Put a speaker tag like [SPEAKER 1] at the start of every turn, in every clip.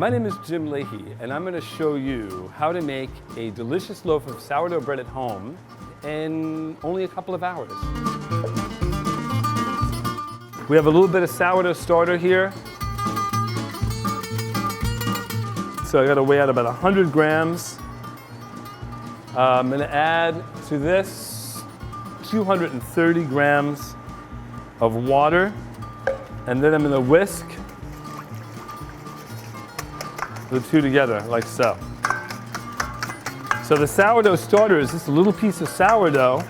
[SPEAKER 1] My name is Jim Lahey, and I'm going to show you how to make a delicious loaf of sourdough bread at home in only a couple of hours. We have a little bit of sourdough starter here. So I got to weigh out about 100 grams. I'm going to add to this 230 grams of water, and then I'm going to whisk the two together like so. So the sourdough starter is just a little piece of sourdough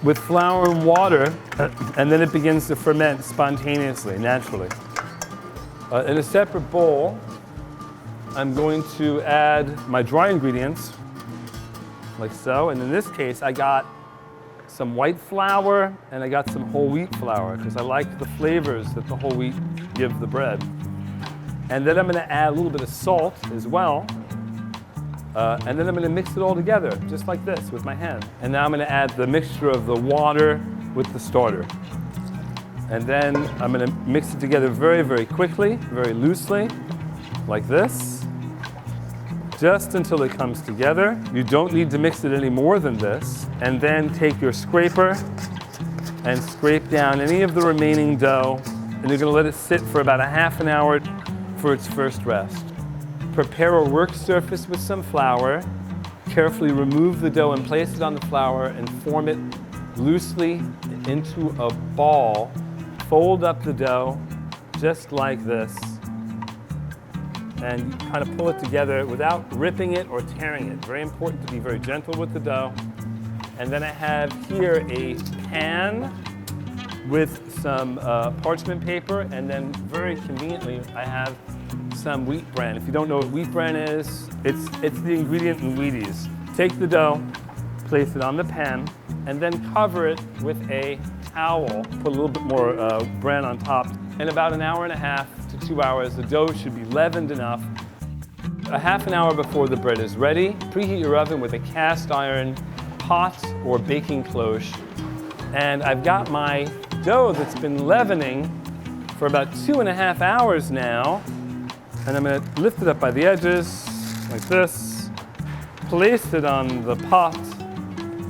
[SPEAKER 1] with flour and water, and then it begins to ferment spontaneously, naturally. In a separate bowl, I'm going to add my dry ingredients, like so. And in this case, I got some white flour and I got some whole wheat flour because I like the flavors that the whole wheat give the bread. And then I'm going to add a little bit of salt as well. And then I'm going to mix it all together, just like this, with my hand. And now I'm going to add the mixture of the water with the starter. And then I'm going to mix it together very, very quickly, very loosely, like this, just until it comes together. You don't need to mix it any more than this. And then take your scraper and scrape down any of the remaining dough. And you're going to let it sit for about a half an hour for its first rest. Prepare a work surface with some flour. Carefully remove the dough and place it on the flour and form it loosely into a ball. Fold up the dough just like this. And kind of pull it together without ripping it or tearing it. Very important to be very gentle with the dough. And then I have here a pan with some parchment paper, and then very conveniently I have some wheat bran. If you don't know what wheat bran is, it's the ingredient in Wheaties. Take the dough, place it on the pan, and then cover it with a towel. Put a little bit more bran on top. In about an hour and a half to 2 hours, the dough should be leavened enough. A half an hour before the bread is ready, preheat your oven with a cast iron pot or baking cloche. And I've got my dough that's been leavening for about 2.5 hours now. And I'm going to lift it up by the edges, like this. Place it on the pot.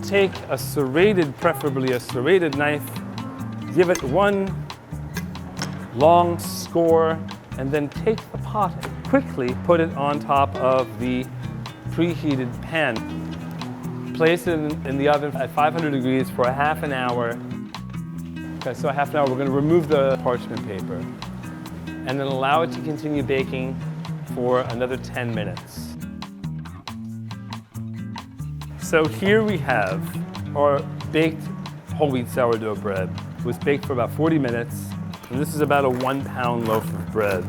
[SPEAKER 1] Take a serrated, preferably a serrated knife. Give it one long score, and then take the pot and quickly put it on top of the preheated pan. Place it in the oven at 500 degrees for a half an hour. Okay, so a half an hour, we're going to remove the parchment paper and then allow it to continue baking for another 10 minutes. So here we have our baked whole wheat sourdough bread. It was baked for about 40 minutes, and this is about a 1 pound loaf of bread,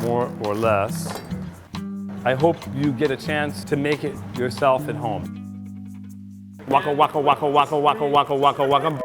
[SPEAKER 1] more or less. I hope you get a chance to make it yourself at home. Waka, waka, waka, waka, waka, waka, waka, waka.